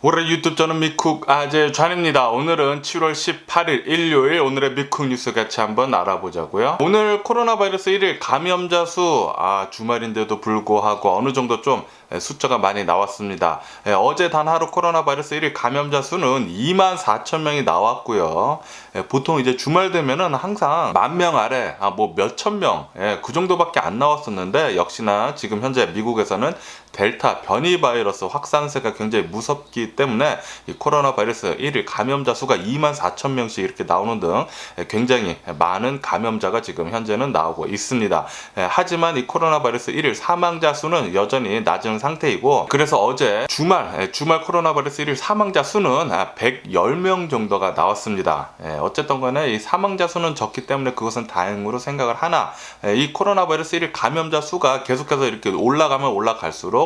올해 유튜브 저는 미쿡 아재 잔입니다. 오늘은 7월 18일 일요일 오늘의 미쿡 뉴스 같이 한번 알아보자고요. 오늘 코로나 바이러스 1일 감염자 수 주말인데도 불구하고 어느 정도 좀 숫자가 많이 나왔습니다. 어제 단 하루 코로나 바이러스 1일 감염자 수는 24,000명이 나왔고요. 보통 이제 주말 되면은 항상 10,000명 아래 뭐 몇천 명 그 정도밖에 안 나왔었는데 역시나 지금 현재 미국에서는 델타 변이 바이러스 확산세가 굉장히 무섭기 때문에 이 코로나 바이러스 1일 감염자 수가 24,000명씩 이렇게 나오는 등 굉장히 많은 감염자가 지금 현재는 나오고 있습니다. 하지만 이 코로나 바이러스 1일 사망자 수는 여전히 낮은 상태이고, 그래서 어제 주말 코로나 바이러스 1일 사망자 수는 110명 정도가 나왔습니다. 어쨌든 간에 이 사망자 수는 적기 때문에 그것은 다행으로 생각을 하나, 이 코로나 바이러스 1일 감염자 수가 계속해서 이렇게 올라가면 올라갈수록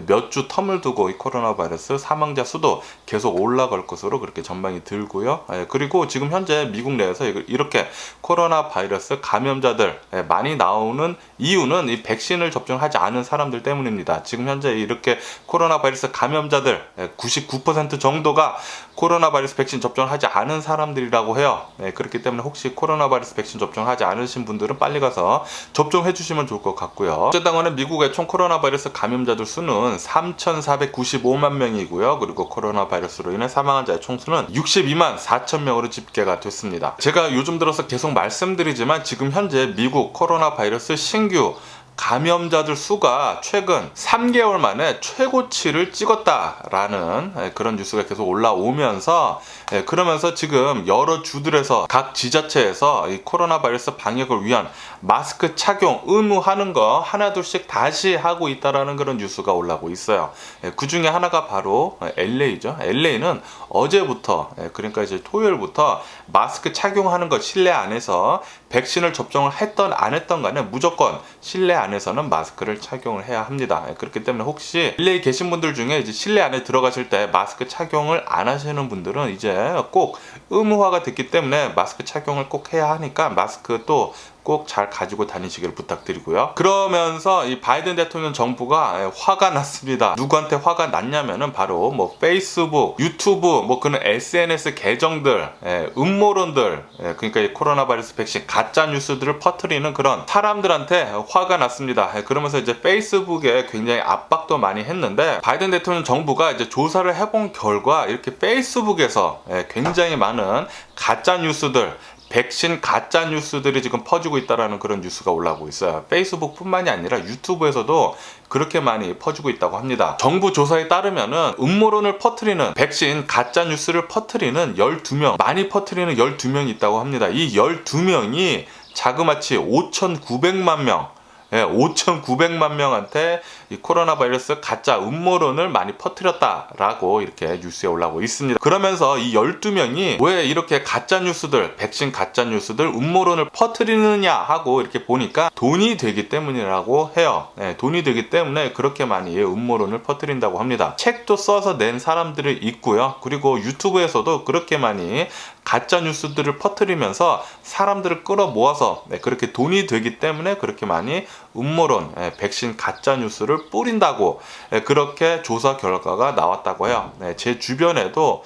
몇 주 텀을 두고 이 코로나 바이러스 사망자 수도 계속 올라갈 것으로 그렇게 전망이 들고요. 그리고 지금 현재 미국 내에서 이렇게 코로나 바이러스 감염자들 많이 나오는 이유는 이 백신을 접종하지 않은 사람들 때문입니다. 지금 현재 이렇게 코로나 바이러스 감염자들 99% 정도가 코로나 바이러스 백신 접종을 하지 않은 사람들이라고 해요. 그렇기 때문에 혹시 코로나 바이러스 백신 접종하지 않으신 분들은 빨리 가서 접종해 주시면 좋을 것 같고요. 어쨌든 간에 미국의 총 코로나 바이러스 감염자들 수는 3,495만 명이고요. 그리고 코로나 바이러스로 인해 사망한 자의 총수는 62만 4천 명으로 집계가 됐습니다. 제가 요즘 들어서 계속 말씀드리지만 지금 현재 미국 코로나 바이러스 신규 감염자들 수가 최근 3개월 만에 최고치를 찍었다라는 그런 뉴스가 계속 올라오면서, 그러면서 지금 여러 주들에서 각 지자체에서 이 코로나 바이러스 방역을 위한 마스크 착용 의무하는 거 하나둘씩 다시 하고 있다라는 그런 뉴스가 올라오고 있어요. 그 중에 하나가 바로 LA죠. LA는 어제부터, 그러니까 이제 토요일부터 마스크 착용하는 거 실내 안에서 백신을 접종을 했던 안 했던 간에 무조건 실내 안에서는 마스크를 착용을 해야 합니다. 그렇기 때문에 혹시 LA 계신 분들 중에 이제 실내 안에 들어가실 때 마스크 착용을 안 하시는 분들은 이제 꼭 의무화가 됐기 때문에 마스크 착용을 꼭 해야 하니까 마스크 또 꼭 잘 가지고 다니시길 부탁드리고요. 그러면서 이 바이든 대통령 정부가 화가 났습니다. 누구한테 화가 났냐면은 바로 뭐 페이스북, 유튜브, 뭐 그런 SNS 계정들, 음모론들, 그러니까 이 코로나 바이러스 백신 가짜 뉴스들을 퍼뜨리는 그런 사람들한테 화가 났습니다. 그러면서 이제 페이스북에 굉장히 압박도 많이 했는데, 바이든 대통령 정부가 이제 조사를 해본 결과 이렇게 페이스북에서 굉장히 많은 가짜 뉴스들, 백신 가짜 뉴스들이 지금 퍼지고 있다라는 그런 뉴스가 올라오고 있어요. 페이스북뿐만이 아니라 유튜브에서도 그렇게 많이 퍼지고 있다고 합니다. 정부 조사에 따르면은 음모론을 퍼뜨리는, 백신 가짜 뉴스를 퍼뜨리는 12명, 많이 퍼뜨리는 12명이 있다고 합니다. 이 12명이 자그마치 5,900만 명, 5,900만 명한테 이 코로나 바이러스 가짜 음모론을 많이 퍼뜨렸다라고 이렇게 뉴스에 올라오고 있습니다. 그러면서 이 12명이 왜 이렇게 가짜 뉴스들, 백신 가짜 뉴스들, 음모론을 퍼뜨리느냐 하고 이렇게 보니까 돈이 되기 때문이라고 해요. 돈이 되기 때문에 그렇게 많이 음모론을 퍼뜨린다고 합니다. 책도 써서 낸 사람들이 있고요. 그리고 유튜브에서도 그렇게 많이 가짜 뉴스들을 퍼뜨리면서 사람들을 끌어모아서 그렇게 돈이 되기 때문에 그렇게 많이 음모론, 백신 가짜 뉴스를 뿌린다고 그렇게 조사 결과가 나왔다고 해요. 제 주변에도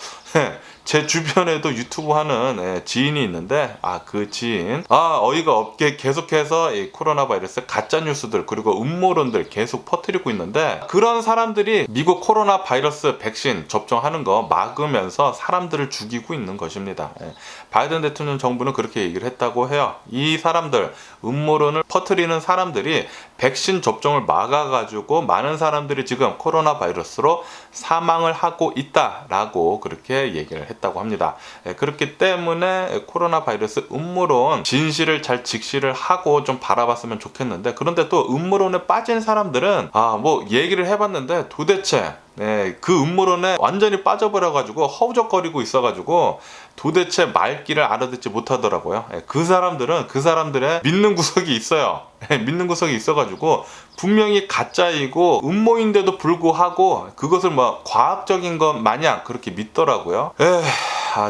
유튜브 하는 지인이 있는데, 그 지인 어이가 없게 계속해서 이 코로나 바이러스 가짜 뉴스들 그리고 음모론들 계속 퍼뜨리고 있는데, 그런 사람들이 미국 코로나 바이러스 백신 접종하는 거 막으면서 사람들을 죽이고 있는 것입니다. 바이든 대통령 정부는 그렇게 얘기를 했다고 해요. 이 사람들, 음모론을 퍼뜨리는 사람들이 백신 접종을 막아가지고 많은 사람들이 지금 코로나 바이러스로 사망을 하고 있다라고 그렇게 얘기를 했다고 합니다. 그렇기 때문에 코로나 바이러스 음모론 진실을 잘 직시를 하고 좀 바라봤으면 좋겠는데, 그런데 또 음모론에 빠진 사람들은 뭐 얘기를 해봤는데 도대체 그 음모론에 완전히 빠져버려가지고 허우적거리고 있어가지고 도대체 말귀를 알아듣지 못하더라고요. 그 사람들의 믿는 구석이 있어요. 믿는 구석이 있어가지고 분명히 가짜이고 음모인데도 불구하고 그것을 뭐 과학적인 것 마냥 그렇게 믿더라고요.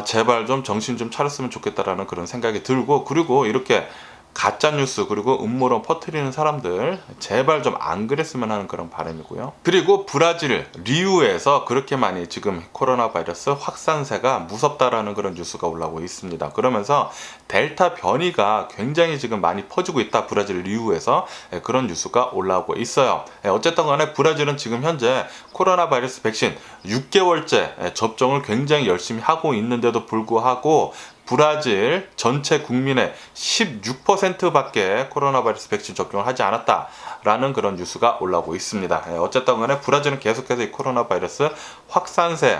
제발 좀 정신 좀 차렸으면 좋겠다라는 그런 생각이 들고, 그리고 이렇게 가짜 뉴스 그리고 음모론 퍼뜨리는 사람들 제발 좀 안 그랬으면 하는 그런 바람이고요. 그리고 브라질 리우에서 그렇게 많이 지금 코로나 바이러스 확산세가 무섭다라는 그런 뉴스가 올라오고 있습니다. 그러면서 델타 변이가 굉장히 지금 많이 퍼지고 있다. 브라질 리우에서 그런 뉴스가 올라오고 있어요. 어쨌든 간에 브라질은 지금 현재 코로나 바이러스 백신 6개월째 접종을 굉장히 열심히 하고 있는데도 불구하고 브라질 전체 국민의 16%밖에 코로나 바이러스 백신 접종을 하지 않았다라는 그런 뉴스가 올라오고 있습니다. 어쨌든 간에 브라질은 계속해서 이 코로나 바이러스 확산세,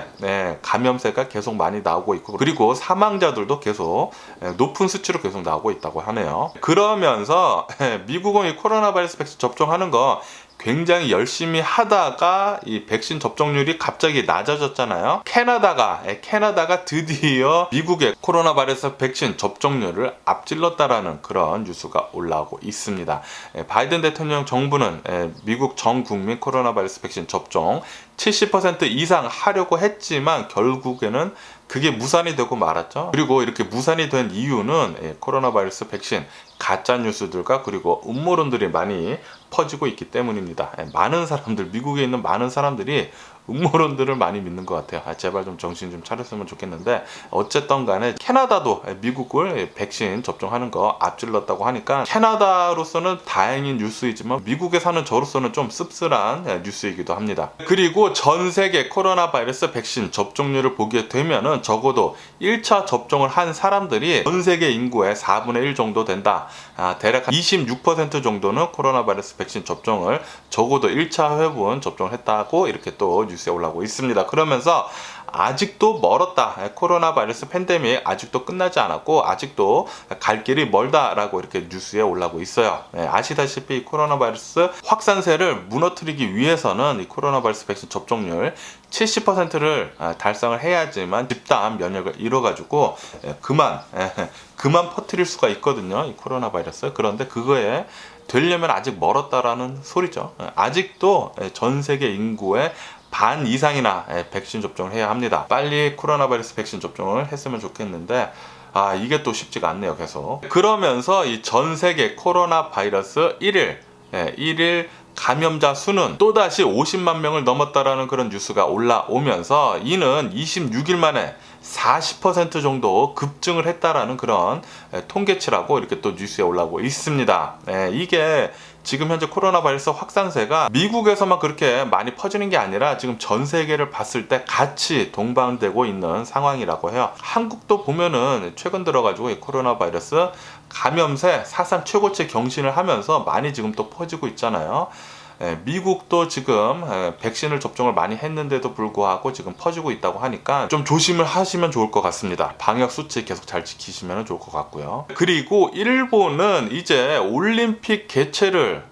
감염세가 계속 많이 나오고 있고 그리고 사망자들도 계속 높은 수치로 계속 나오고 있다고 하네요. 그러면서 미국은 이 코로나 바이러스 백신 접종하는 거 굉장히 열심히 하다가 이 백신 접종률이 갑자기 낮아졌잖아요. 캐나다가 드디어 미국의 코로나 바이러스 백신 접종률을 앞질렀다라는 그런 뉴스가 올라오고 있습니다. 바이든 대통령 정부는 미국 전 국민 코로나 바이러스 백신 접종 70% 이상 하려고 했지만 결국에는 그게 무산이 되고 말았죠. 그리고 이렇게 무산이 된 이유는 코로나 바이러스 백신 가짜 뉴스들과 그리고 음모론들이 많이 퍼지고 있기 때문입니다. 많은 사람들, 미국에 있는 많은 사람들이 음모론들을 많이 믿는 것 같아요. 제발 좀 정신 좀 차렸으면 좋겠는데 어쨌든 간에 캐나다도 미국을 백신 접종하는 거 앞질렀다고 하니까 캐나다로서는 다행인 뉴스이지만 미국에 사는 저로서는 좀 씁쓸한 뉴스이기도 합니다. 그리고 전 세계 코로나 바이러스 백신 접종률을 보게 되면은 적어도 1차 접종을 한 사람들이 전 세계 인구의 4분의 1 정도 된다. 대략 26% 정도는 코로나 바이러스 백신 접종을 적어도 1차 회분 접종을 했다고 이렇게 또 뉴스에 올라오고 있습니다. 그러면서 아직도 멀었다. 코로나 바이러스 팬데믹 아직도 끝나지 않았고 아직도 갈 길이 멀다라고 이렇게 뉴스에 올라오고 있어요. 아시다시피 코로나 바이러스 확산세를 무너뜨리기 위해서는 이 코로나 바이러스 백신 접종률 70%를 달성을 해야지만 집단 면역을 이뤄가지고 그만 퍼뜨릴 수가 있거든요. 이 코로나 바이러스. 그런데 그거에 되려면 아직 멀었다라는 소리죠. 아직도 전 세계 인구의 반 이상이나 백신 접종을 해야 합니다. 빨리 코로나 바이러스 백신 접종을 했으면 좋겠는데 이게 또 쉽지가 않네요. 계속. 그러면서 이 전 세계 코로나 바이러스 1일 감염자 수는 또다시 50만 명을 넘었다라는 그런 뉴스가 올라오면서 이는 26일 만에 40% 정도 급증을 했다라는 그런 통계치라고 이렇게 또 뉴스에 올라오고 있습니다. 이게 지금 현재 코로나 바이러스 확산세가 미국에서만 그렇게 많이 퍼지는 게 아니라 지금 전 세계를 봤을 때 같이 동반되고 있는 상황이라고 해요. 한국도 보면은 최근 들어가지고 이 코로나 바이러스 감염세 사상 최고치 경신을 하면서 많이 지금 또 퍼지고 있잖아요. 미국도 지금 백신을 접종을 많이 했는데도 불구하고 지금 퍼지고 있다고 하니까 좀 조심을 하시면 좋을 것 같습니다. 방역 수칙 계속 잘 지키시면 좋을 것 같고요. 그리고 일본은 이제 올림픽 개최를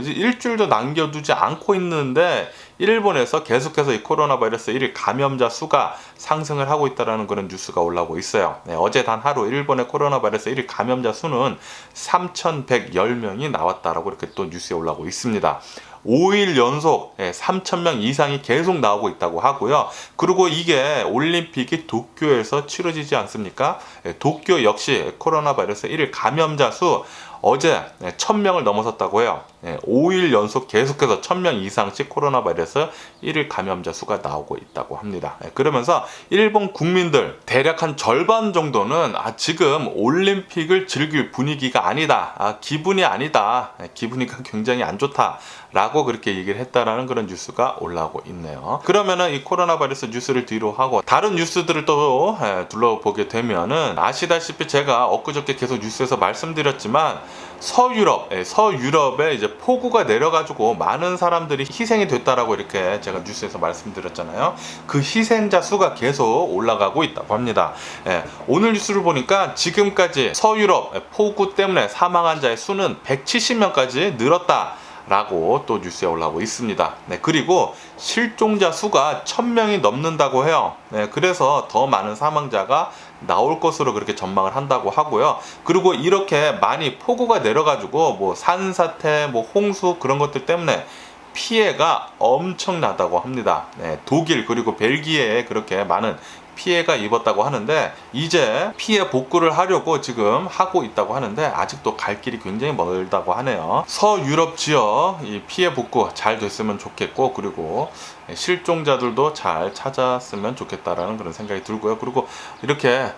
이제 일주일도 남겨두지 않고 있는데 일본에서 계속해서 이 코로나 바이러스 1일 감염자 수가 상승을 하고 있다는 그런 뉴스가 올라오고 있어요. 어제 단 하루 일본의 코로나 바이러스 1일 감염자 수는 3,110명이 나왔다라고 이렇게 또 뉴스에 올라오고 있습니다. 5일 연속 3,000명 이상이 계속 나오고 있다고 하고요. 그리고 이게 올림픽이 도쿄에서 치러지지 않습니까? 도쿄 역시 코로나 바이러스 1일 감염자 수 어제 1,000명을 넘어섰다고 해요. 5일 연속 계속해서 1,000명 이상씩 코로나 바이러스 1일 감염자 수가 나오고 있다고 합니다. 그러면서 일본 국민들 대략 한 절반 정도는 지금 올림픽을 즐길 분위기가 아니다. 기분이 아니다. 기분이가 굉장히 안 좋다. 라고 그렇게 얘기를 했다라는 그런 뉴스가 올라오고 있네요. 그러면은 이 코로나 바이러스 뉴스를 뒤로 하고 다른 뉴스들을 또 둘러보게 되면은 아시다시피 제가 엊그저께 계속 뉴스에서 말씀드렸지만 서유럽에 이제 폭우가 내려가지고 많은 사람들이 희생이 됐다라고 이렇게 제가 뉴스에서 말씀드렸잖아요. 그 희생자 수가 계속 올라가고 있다고 합니다. 오늘 뉴스를 보니까 지금까지 서유럽 폭우 때문에 사망한 자의 수는 170명까지 늘었다. 라고 또 뉴스에 올라오고 있습니다. 그리고 실종자 수가 1,000명이 넘는다고 해요. 그래서 더 많은 사망자가 나올 것으로 그렇게 전망을 한다고 하고요. 그리고 이렇게 많이 폭우가 내려가지고 뭐 산사태, 뭐 홍수 그런 것들 때문에 피해가 엄청나다고 합니다. 독일 그리고 벨기에에 그렇게 많은 피해가 입었다고 하는데 이제 피해 복구를 하려고 지금 하고 있다고 하는데 아직도 갈 길이 굉장히 멀다고 하네요. 서유럽 지역 이 피해 복구 잘 됐으면 좋겠고, 그리고 실종자들도 잘 찾았으면 좋겠다라는 그런 생각이 들고요. 그리고 이렇게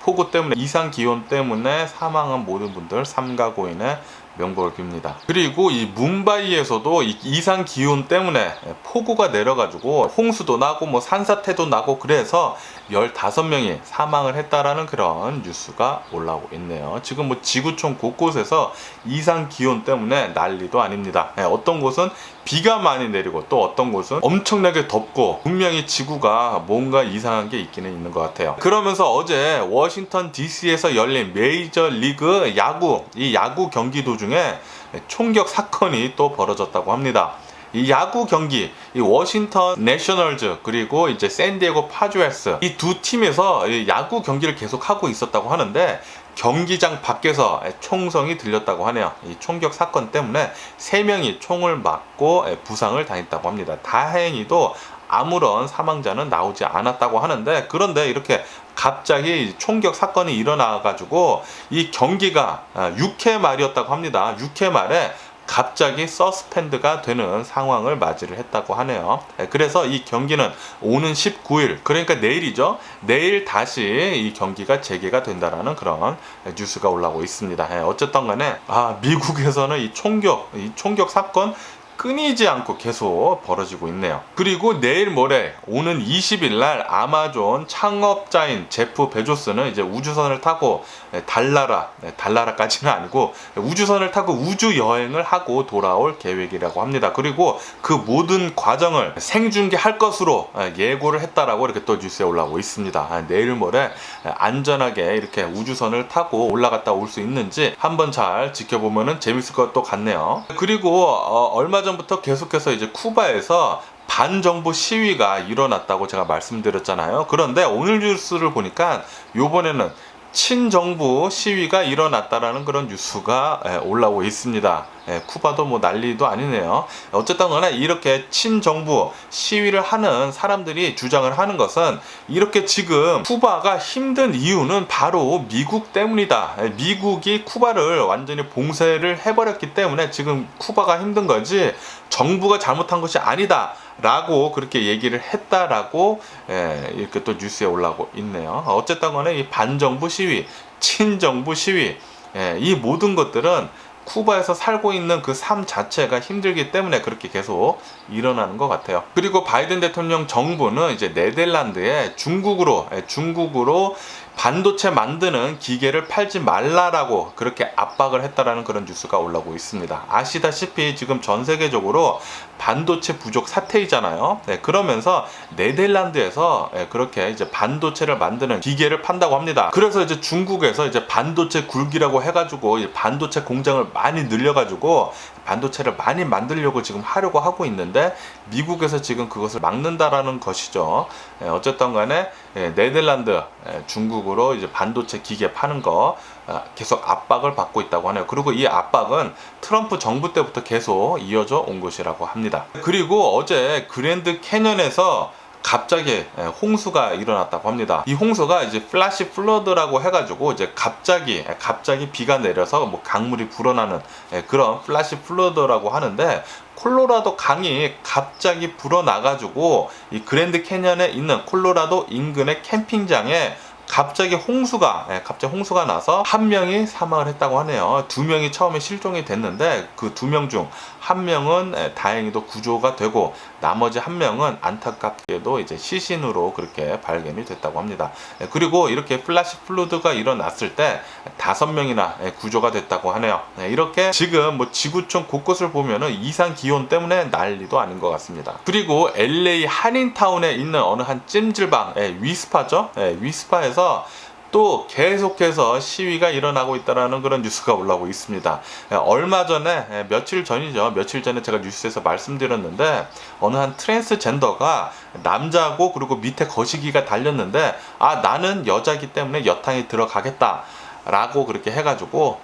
폭우 때문에 이상 기온 때문에 사망한 모든 분들 삼가 고인의 명복을 빕니다. 그리고 이 뭄바이에서도 이 이상 기온 때문에 폭우가 내려가지고 홍수도 나고 뭐 산사태도 나고 그래서 15명이 사망을 했다라는 그런 뉴스가 올라오고 있네요. 지금 뭐 지구촌 곳곳에서 이상 기온 때문에 난리도 아닙니다. 어떤 곳은 비가 많이 내리고 또 어떤 곳은 엄청나게 덥고 분명히 지구가 뭔가 이상한 게 있기는 있는 것 같아요. 그러면서 어제 워싱턴 DC에서 열린 메이저 리그 야구, 이 야구 경기 도중에 총격 사건이 또 벌어졌다고 합니다. 이 야구 경기, 이 워싱턴 내셔널즈 그리고 이제 샌디에고 파드레스 이 두 팀에서 이 야구 경기를 계속 하고 있었다고 하는데 경기장 밖에서 총성이 들렸다고 하네요. 이 총격 사건 때문에 3명이 총을 맞고 부상을 당했다고 합니다. 다행히도 아무런 사망자는 나오지 않았다고 하는데, 그런데 이렇게 갑자기 총격 사건이 일어나가지고 이 경기가 6회 말이었다고 합니다. 6회 말에 갑자기 서스펜드가 되는 상황을 맞이를 했다고 하네요. 그래서 이 경기는 오는 19일, 그러니까 내일이죠. 내일 다시 이 경기가 재개가 된다라는 그런 뉴스가 올라오고 있습니다. 어쨌든 간에 미국에서는 이 총격 사건 끊이지 않고 계속 벌어지고 있네요. 그리고 내일 모레 오는 20일 날 아마존 창업자인 제프 베조스는 이제 우주선을 타고 달나라까지는 아니고 우주선을 타고 우주 여행을 하고 돌아올 계획이라고 합니다. 그리고 그 모든 과정을 생중계할 것으로 예고를 했다라고 이렇게 또 뉴스에 올라오고 있습니다. 내일 모레 안전하게 이렇게 우주선을 타고 올라갔다 올 수 있는지 한번 잘 지켜보면은 재밌을 것도 같네요. 그리고 얼마 전부터 계속해서 이제 쿠바에서 반정부 시위가 일어났다고 제가 말씀드렸잖아요. 그런데 오늘 뉴스를 보니까 요번에는 친정부 시위가 일어났다라는 그런 뉴스가 올라오고 있습니다. 쿠바도 뭐 난리도 아니네요. 어쨌든 간에 이렇게 친정부 시위를 하는 사람들이 주장을 하는 것은 이렇게 지금 쿠바가 힘든 이유는 바로 미국 때문이다. 미국이 쿠바를 완전히 봉쇄를 해버렸기 때문에 지금 쿠바가 힘든 거지 정부가 잘못한 것이 아니다 라고 그렇게 얘기를 했다라고 이렇게 또 뉴스에 올라오고 있네요. 어쨌든 간에 이 반정부 시위, 친정부 시위, 이 모든 것들은 쿠바에서 살고 있는 그 삶 자체가 힘들기 때문에 그렇게 계속 일어나는 것 같아요. 그리고 바이든 대통령 정부는 이제 네덜란드에 중국으로 반도체 만드는 기계를 팔지 말라라고 그렇게 압박을 했다라는 그런 뉴스가 올라오고 있습니다. 아시다시피 지금 전 세계적으로 반도체 부족 사태이잖아요. 그러면서 네덜란드에서 그렇게 이제 반도체를 만드는 기계를 판다고 합니다. 그래서 이제 중국에서 이제 반도체 굴기라고 해가지고 반도체 공장을 많이 늘려가지고 반도체를 많이 만들려고 지금 하려고 하고 있는데 미국에서 지금 그것을 막는다라는 것이죠. 어쨌든 간에 네덜란드, 중국으로 이제 반도체 기계 파는 거 계속 압박을 받고 있다고 하네요. 그리고 이 압박은 트럼프 정부 때부터 계속 이어져 온 것이라고 합니다. 그리고 어제 그랜드 캐년에서 갑자기 홍수가 일어났다고 합니다. 이 홍수가 이제 플래시 플러드라고 해가지고 이제 갑자기 비가 내려서 뭐 강물이 불어나는 그런 플래시 플러드라고 하는데, 콜로라도 강이 갑자기 불어나가지고 이 그랜드 캐년에 있는 콜로라도 인근의 캠핑장에 갑자기 홍수가 나서 1명이 사망을 했다고 하네요. 2명이 처음에 실종이 됐는데 그 2명 중 1명은 다행히도 구조가 되고 나머지 1명은 안타깝게도 이제 시신으로 그렇게 발견이 됐다고 합니다. 그리고 이렇게 플래시 플러드가 일어났을 때 5명이나 구조가 됐다고 하네요. 이렇게 지금 뭐 지구촌 곳곳을 보면은 이상 기온 때문에 난리도 아닌 것 같습니다. 그리고 LA 한인타운에 있는 어느 한 찜질방, 위스파죠. 위스파에서 또 계속해서 시위가 일어나고 있다는 그런 뉴스가 올라오고 있습니다. 얼마 전에, 며칠 전에 제가 뉴스에서 말씀드렸는데 어느 한 트랜스젠더가 남자고 그리고 밑에 거시기가 달렸는데 나는 여자기 때문에 여탕에 들어가겠다 라고 그렇게 해가지고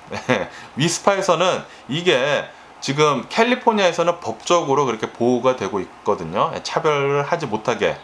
위스파에서는 이게 지금 캘리포니아에서는 법적으로 그렇게 보호가 되고 있거든요. 차별을 하지 못하게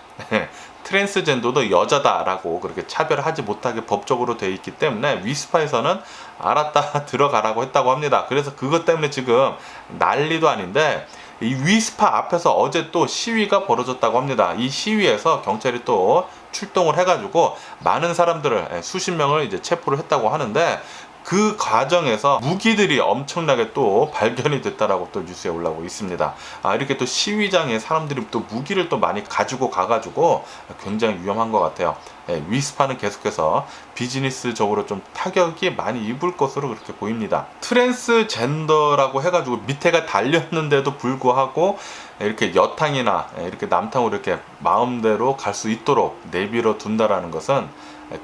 트랜스젠더도 여자다라고 그렇게 차별하지 못하게 법적으로 돼 있기 때문에 위스파에서는 알았다 들어가라고 했다고 합니다. 그래서 그것 때문에 지금 난리도 아닌데 이 위스파 앞에서 어제 또 시위가 벌어졌다고 합니다. 이 시위에서 경찰이 또 출동을 해가지고 많은 사람들을 수십 명을 이제 체포를 했다고 하는데 그 과정에서 무기들이 엄청나게 또 발견이 됐다라고 또 뉴스에 올라오고 있습니다. 이렇게 또 시위장에 사람들이 또 무기를 또 많이 가지고 가가지고 굉장히 위험한 것 같아요. 위스파는 계속해서 비즈니스적으로 좀 타격이 많이 입을 것으로 그렇게 보입니다. 트랜스젠더라고 해가지고 밑에가 달렸는데도 불구하고 이렇게 여탕이나 이렇게 남탕으로 이렇게 마음대로 갈 수 있도록 내버려 둔다라는 것은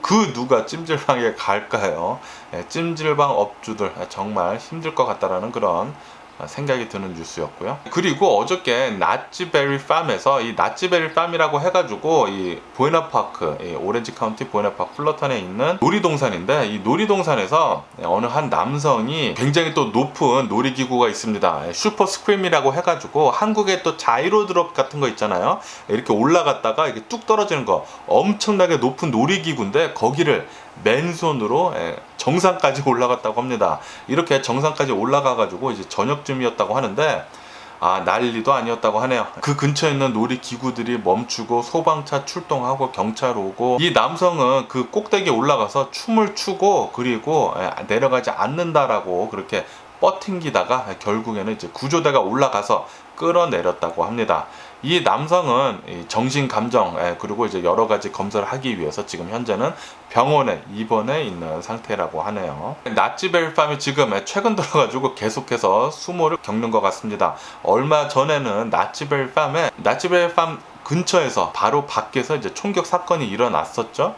그 누가 찜질방에 갈까요? 찜질방 업주들 정말 힘들 것 같다라는 그런 생각이 드는 뉴스였고요. 그리고 어저께 나치베리 팜에서 이 나치베리 팜이라고 해가지고 이 보에나파크, 이 오렌지 카운티 보에나파크 플러턴에 있는 놀이동산인데 이 놀이동산에서 어느 한 남성이 굉장히 또 높은 놀이기구가 있습니다. 슈퍼 스크림이라고 해가지고 한국에 또 자이로 드롭 같은 거 있잖아요. 이렇게 올라갔다가 이렇게 뚝 떨어지는 거 엄청나게 높은 놀이기구인데 거기를 맨손으로 정상까지 올라갔다고 합니다. 이렇게 정상까지 올라가가지고 이제 저녁쯤이었다고 하는데 난리도 아니었다고 하네요. 그 근처에 있는 놀이기구들이 멈추고 소방차 출동하고 경찰 오고 이 남성은 그 꼭대기에 올라가서 춤을 추고 그리고 내려가지 않는다라고 그렇게 뻗팅기다가 결국에는 이제 구조대가 올라가서 끌어내렸다고 합니다. 이 남성은 정신 감정 그리고 이제 여러 가지 검사를 하기 위해서 지금 현재는 병원에 입원해 있는 상태라고 하네요. 나치베리 팜이 지금 최근 들어가지고 계속해서 수모를 겪는 것 같습니다. 얼마 전에는 나치베리 팜 근처에서 바로 밖에서 이제 총격 사건이 일어났었죠.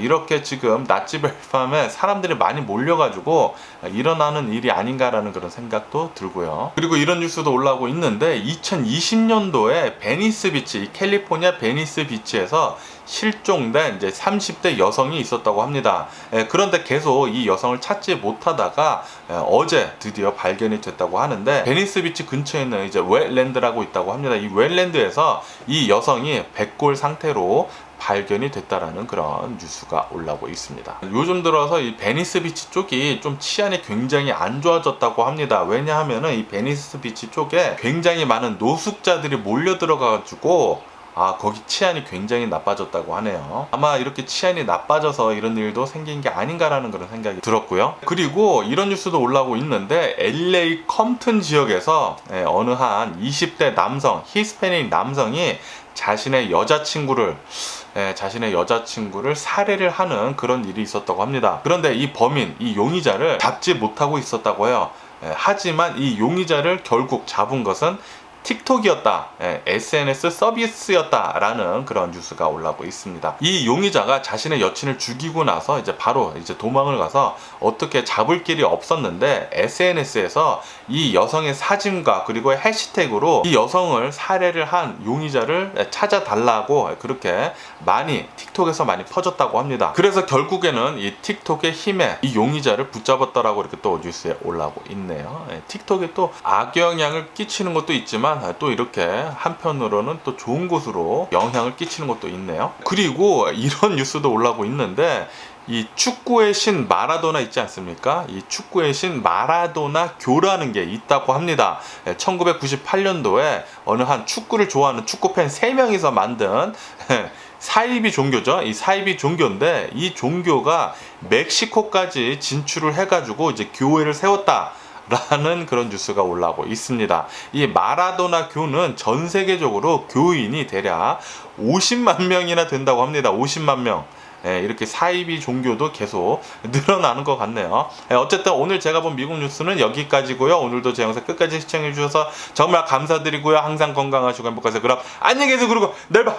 이렇게 지금 나치베리 팜에 사람들이 많이 몰려가지고 일어나는 일이 아닌가라는 그런 생각도 들고요. 그리고 이런 뉴스도 올라오고 있는데 2020년도에 베니스 비치, 캘리포니아 베니스 비치에서 실종된 이제 30대 여성이 있었다고 합니다. 그런데 계속 이 여성을 찾지 못하다가 어제 드디어 발견이 됐다고 하는데 베니스 비치 근처에 있는 이제 웨일랜드라고 있다고 합니다. 이 웨일랜드에서 이 여성이 백골 상태로 발견이 됐다라는 그런 뉴스가 올라오고 있습니다. 요즘 들어서 이 베니스 비치 쪽이 좀 치안이 굉장히 안 좋아졌다고 합니다. 왜냐하면은 이 베니스 비치 쪽에 굉장히 많은 노숙자들이 몰려 들어가가지고 거기 치안이 굉장히 나빠졌다고 하네요. 아마 이렇게 치안이 나빠져서 이런 일도 생긴 게 아닌가라는 그런 생각이 들었고요. 그리고 이런 뉴스도 올라오고 있는데 LA 컴튼 지역에서 어느 한 20대 남성, 히스패닉 남성이 자신의 여자친구를 살해를 하는 그런 일이 있었다고 합니다. 그런데 이 범인, 이 용의자를 잡지 못하고 있었다고 해요. 하지만 이 용의자를 결국 잡은 것은 틱톡이었다, SNS 서비스였다라는 그런 뉴스가 올라오고 있습니다. 이 용의자가 자신의 여친을 죽이고 나서 이제 바로 도망을 가서 어떻게 잡을 길이 없었는데 SNS에서 이 여성의 사진과 그리고 해시태그로 이 여성을 살해를 한 용의자를 찾아달라고 그렇게 많이 틱톡에서 많이 퍼졌다고 합니다. 그래서 결국에는 이 틱톡의 힘에 이 용의자를 붙잡았다라고 이렇게 또 뉴스에 올라오고 있네요. 틱톡에 또 악영향을 끼치는 것도 있지만 또 이렇게 한편으로는 또 좋은 곳으로 영향을 끼치는 것도 있네요. 그리고 이런 뉴스도 올라오고 있는데 이 축구의 신 마라도나 있지 않습니까? 이 축구의 신 마라도나 교라는 게 있다고 합니다. 1998년도에 어느 한 축구를 좋아하는 축구팬 3명이서 만든 사이비 종교죠. 이 사이비 종교인데 이 종교가 멕시코까지 진출을 해가지고 이제 교회를 세웠다 라는 그런 뉴스가 올라오고 있습니다. 이 마라도나 교는 전 세계적으로 교인이 대략 50만 명이나 된다고 합니다. 50만 명. 이렇게 사이비 종교도 계속 늘어나는 것 같네요. 어쨌든 오늘 제가 본 미국 뉴스는 여기까지고요. 오늘도 제 영상 끝까지 시청해 주셔서 정말 감사드리고요. 항상 건강하시고 행복하세요. 그럼 안녕히 계세요. 그리고 내일 봐.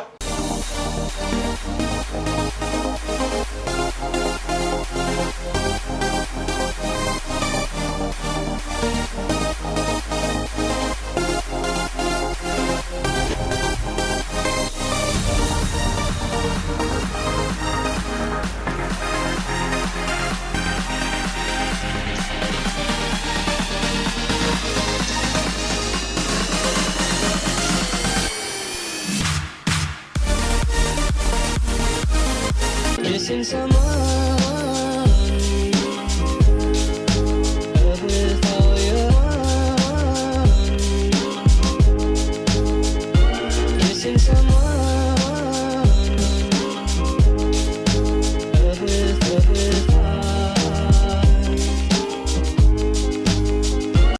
missing someone.